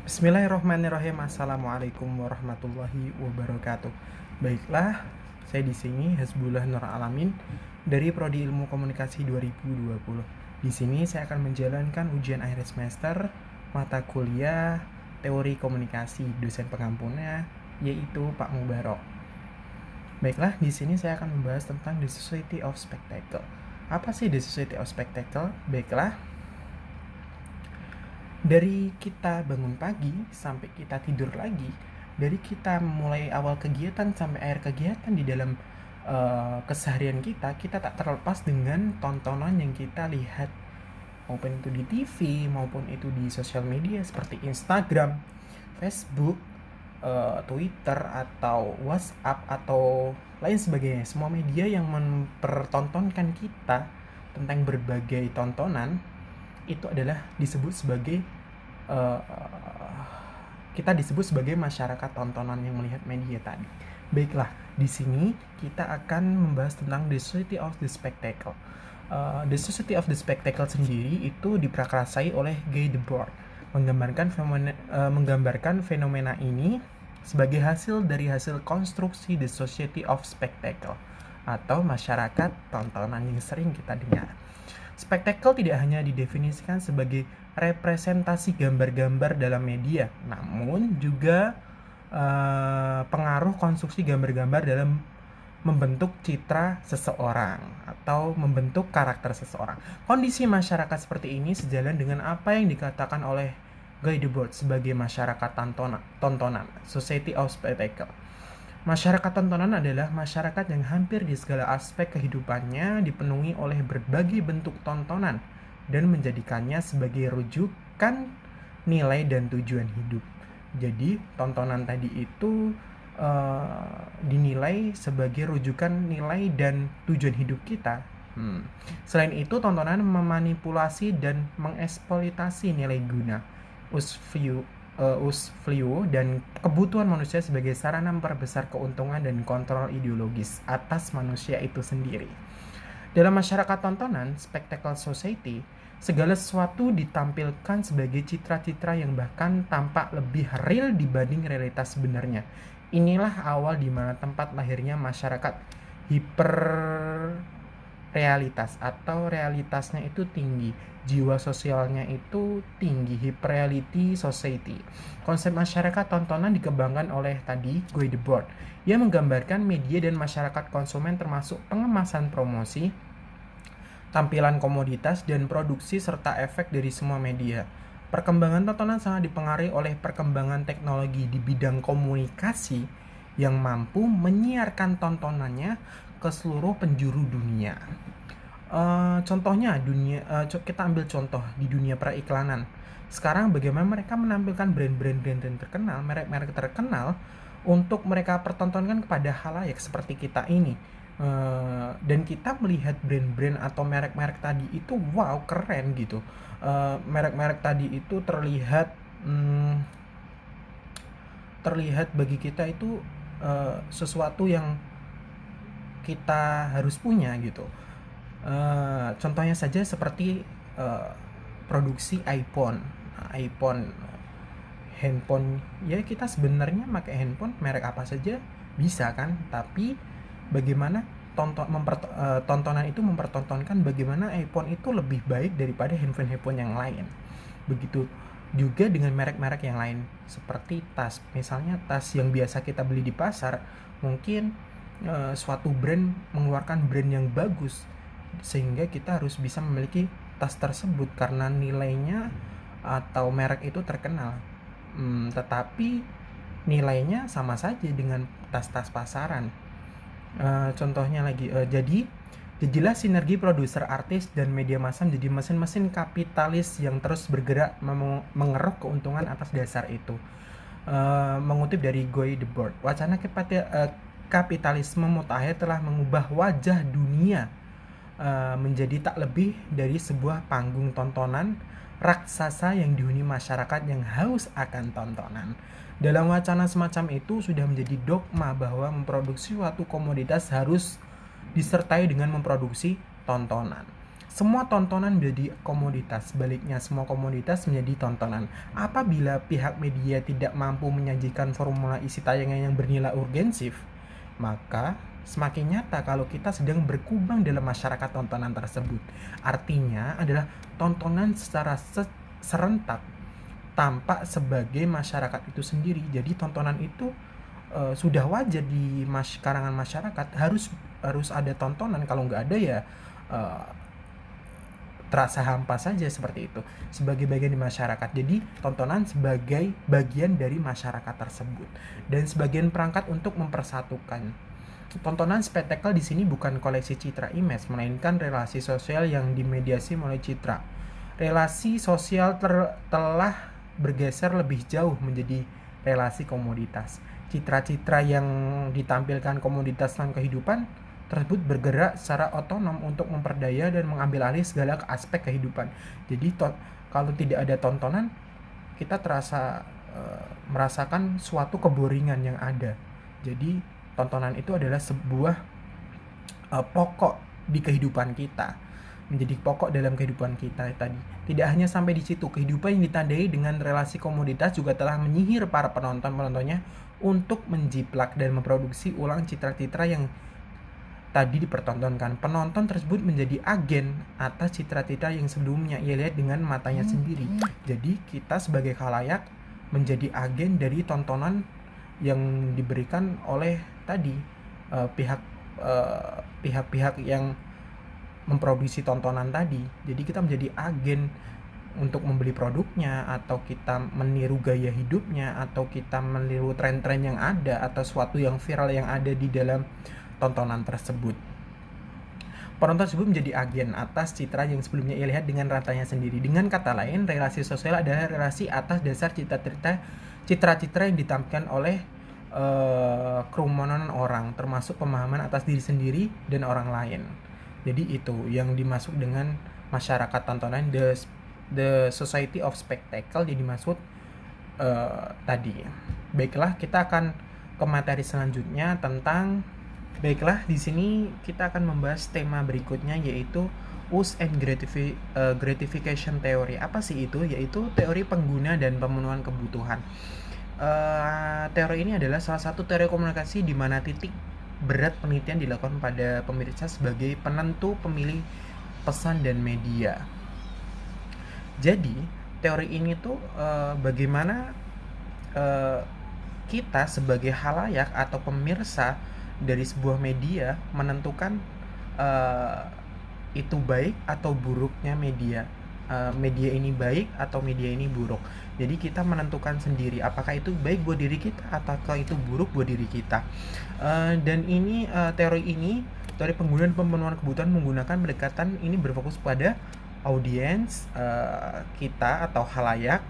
Bismillahirrahmanirrahim. Assalamualaikum warahmatullahi wabarakatuh. Baiklah, saya di sini Hasbullah Nur Alamin dari Prodi Ilmu Komunikasi 2020. Di sini saya akan menjalankan ujian akhir semester mata kuliah Teori Komunikasi. Dosen pengampunnya yaitu Pak Mubarok. Baiklah, di sini saya akan membahas tentang The Society of Spectacle. Apa sih The Society of Spectacle? Baiklah, dari kita bangun pagi sampai kita tidur lagi, dari kita mulai awal kegiatan sampai akhir kegiatan di dalam keseharian kita tak terlepas dengan tontonan yang kita lihat, maupun itu di TV maupun itu di sosial media seperti Instagram, Facebook, Twitter atau WhatsApp atau lain sebagainya. Semua media yang mempertontonkan kita tentang berbagai tontonan itu adalah disebut sebagai kita disebut sebagai masyarakat tontonan yang melihat media tadi. Baiklah, di sini kita akan membahas tentang The Society of the Spectacle. The Society of the Spectacle sendiri itu diprakarsai oleh Guy Debord, menggambarkan fenomena ini sebagai hasil dari hasil konstruksi The Society of Spectacle atau masyarakat tontonan yang sering kita dengar. Spektakel tidak hanya didefinisikan sebagai representasi gambar-gambar dalam media, namun juga pengaruh konstruksi gambar-gambar dalam membentuk citra seseorang atau membentuk karakter seseorang. Kondisi masyarakat seperti ini sejalan dengan apa yang dikatakan oleh Guy Debord sebagai masyarakat tontonan, Society of Spectacle. Masyarakat tontonan adalah masyarakat yang hampir di segala aspek kehidupannya dipenuhi oleh berbagai bentuk tontonan dan menjadikannya sebagai rujukan nilai dan tujuan hidup. Jadi tontonan tadi itu dinilai sebagai rujukan nilai dan tujuan hidup kita. Selain itu, tontonan memanipulasi dan mengeksploitasi nilai guna, value dan kebutuhan manusia sebagai sarana memperbesar keuntungan dan kontrol ideologis atas manusia itu sendiri. Dalam masyarakat tontonan, spectacle society, segala sesuatu ditampilkan sebagai citra-citra yang bahkan tampak lebih real dibanding realitas sebenarnya. Inilah awal di mana tempat lahirnya masyarakat hiperrealitas atau realitasnya itu tinggi, jiwa sosialnya itu tinggi, hyperreality society. Konsep masyarakat tontonan dikembangkan oleh tadi Guy Debord yang menggambarkan media dan masyarakat konsumen termasuk pengemasan promosi, tampilan komoditas dan produksi serta efek dari semua media. Perkembangan tontonan sangat dipengaruhi oleh perkembangan teknologi di bidang komunikasi yang mampu menyiarkan tontonannya ke seluruh penjuru dunia. Contohnya kita ambil contoh di dunia periklanan. Sekarang bagaimana mereka menampilkan brand-brand terkenal, merek-merek terkenal untuk mereka pertontonkan kepada khalayak seperti kita ini. Dan kita melihat brand-brand atau merek-merek tadi itu wow, keren gitu. Merek-merek tadi itu terlihat bagi kita itu sesuatu yang kita harus punya gitu. Contohnya saja seperti produksi iPhone, handphone. Ya, kita sebenarnya pakai handphone merek apa saja bisa kan, tapi bagaimana tontonan itu mempertontonkan bagaimana iPhone itu lebih baik daripada handphone yang lain. Begitu juga dengan merek-merek yang lain seperti tas. Misalnya tas yang biasa kita beli di pasar, mungkin suatu brand mengeluarkan brand yang bagus sehingga kita harus bisa memiliki tas tersebut karena nilainya atau merek itu terkenal. Tetapi nilainya sama saja dengan tas-tas pasaran. Contohnya lagi, jadi jadilah sinergi produser, artis, dan media massa menjadi mesin-mesin kapitalis yang terus bergerak mengeruk keuntungan atas dasar itu. Mengutip dari Guy Debord, wacana kapitalisme mutakhir telah mengubah wajah dunia menjadi tak lebih dari sebuah panggung tontonan raksasa yang dihuni masyarakat yang haus akan tontonan. Dalam wacana semacam itu sudah menjadi dogma bahwa memproduksi suatu komoditas harus disertai dengan memproduksi tontonan. Semua tontonan menjadi komoditas, sebaliknya semua komoditas menjadi tontonan. Apabila pihak media tidak mampu menyajikan formula isi tayangan yang bernilai urgensif, maka semakin nyata kalau kita sedang berkubang dalam masyarakat tontonan tersebut. Artinya adalah tontonan secara serentak tampak sebagai masyarakat itu sendiri. Jadi tontonan itu sudah wajar di karangan masyarakat, harus ada tontonan. Kalau nggak ada ya terasa hampa saja seperti itu, sebagai bagian di masyarakat. Jadi tontonan sebagai bagian dari masyarakat tersebut dan sebagian perangkat untuk mempersatukan. Tontonan spektakel di sini bukan koleksi citra image, melainkan relasi sosial yang dimediasi melalui citra. Relasi sosial telah bergeser lebih jauh menjadi relasi komoditas. Citra-citra yang ditampilkan komoditas dalam kehidupan tersebut bergerak secara otonom untuk memperdaya dan mengambil alih segala aspek kehidupan. Jadi kalau tidak ada tontonan, kita merasakan suatu keboringan yang ada. Jadi tontonan itu adalah sebuah pokok di kehidupan kita, menjadi pokok dalam kehidupan kita tadi. Tidak hanya sampai di situ, kehidupan yang ditandai dengan relasi komoditas juga telah menyihir para penontonnya untuk menjiplak dan memproduksi ulang citra-citra yang tadi dipertontonkan. Penonton tersebut menjadi agen atas citra-citra yang sebelumnya ia lihat dengan matanya sendiri. Jadi kita sebagai khalayak menjadi agen dari tontonan yang diberikan oleh tadi pihak-pihak yang memproduksi tontonan tadi. Jadi kita menjadi agen untuk membeli produknya, atau kita meniru gaya hidupnya, atau kita meniru tren-tren yang ada, atau sesuatu yang viral yang ada di dalam tontonan tersebut. Penonton tersebut menjadi agen atas citra yang sebelumnya ia lihat dengan ratanya sendiri. Dengan kata lain, relasi sosial adalah relasi atas dasar citra-citra yang ditampilkan oleh kerumunan orang, termasuk pemahaman atas diri sendiri dan orang lain. Jadi itu yang dimaksud dengan masyarakat tontonan, the society of spectacle, yang dimaksud tadi. Baiklah, kita akan ke materi selanjutnya tentang di sini kita akan membahas tema berikutnya, yaitu use and gratification theory. Apa sih itu? Yaitu teori pengguna dan pemenuhan kebutuhan. Teori ini adalah salah satu teori komunikasi di mana titik berat penelitian dilakukan pada pemirsa sebagai penentu pemilih pesan dan media. Jadi teori ini tuh bagaimana kita sebagai khalayak atau pemirsa dari sebuah media menentukan itu baik atau buruknya media. Media ini baik atau media ini buruk. Jadi kita menentukan sendiri apakah itu baik buat diri kita ataukah itu buruk buat diri kita. Dan ini teori penggunaan pemenuhan kebutuhan menggunakan pendekatan ini berfokus pada audiens kita atau khalayak,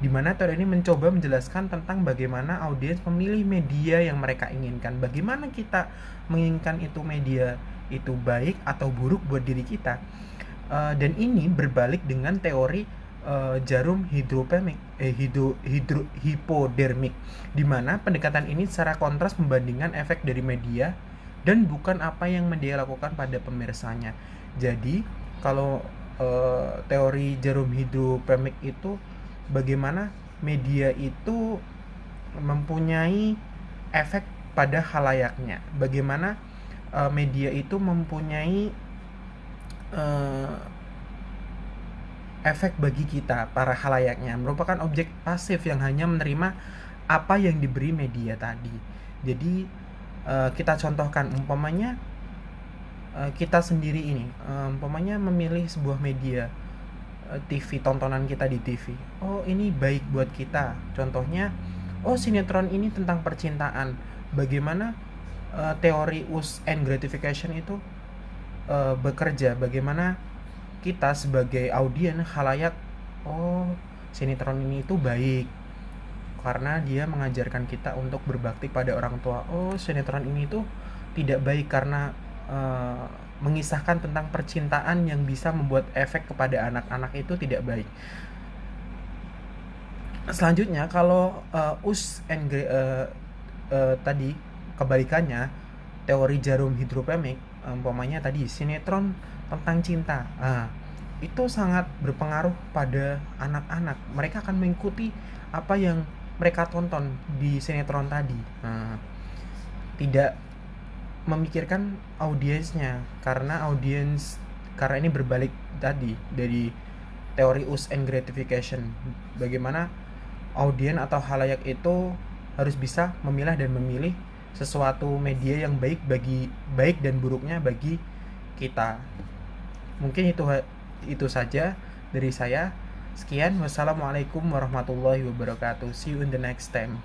di mana teori ini mencoba menjelaskan tentang bagaimana audiens memilih media yang mereka inginkan. Bagaimana kita menginginkan itu media itu baik atau buruk buat diri kita. Dan ini berbalik dengan teori jarum hipodermik, di mana pendekatan ini secara kontras membandingkan efek dari media dan bukan apa yang media lakukan pada pemirsanya. Jadi kalau teori jarum hidropermik itu bagaimana media itu mempunyai efek pada khalayaknya, bagaimana media itu mempunyai efek bagi kita para khalayaknya, merupakan objek pasif yang hanya menerima apa yang diberi media tadi. Jadi kita contohkan, umpamanya kita sendiri ini umpamanya memilih sebuah media TV, tontonan kita di TV. Oh, ini baik buat kita. Contohnya, oh, sinetron ini tentang percintaan. Bagaimana teori use and gratification itu bekerja, bagaimana kita sebagai audiens khalayak, oh, sinetron ini itu baik karena dia mengajarkan kita untuk berbakti pada orang tua. Oh, sinetron ini itu tidak baik karena mengisahkan tentang percintaan yang bisa membuat efek kepada anak-anak itu tidak baik. Selanjutnya, kalau use and tadi kebalikannya, teori jarum hidropermik, umpamanya tadi sinetron tentang cinta, itu sangat berpengaruh pada anak-anak. Mereka akan mengikuti apa yang mereka tonton di sinetron tadi. Tidak memikirkan audiensnya, karena ini berbalik tadi dari teori use and gratification, bagaimana audien atau halayak itu harus bisa memilah dan memilih sesuatu media yang baik dan buruknya bagi kita. Mungkin itu saja dari saya. Sekian, wassalamualaikum warahmatullahi wabarakatuh. See you in the next time.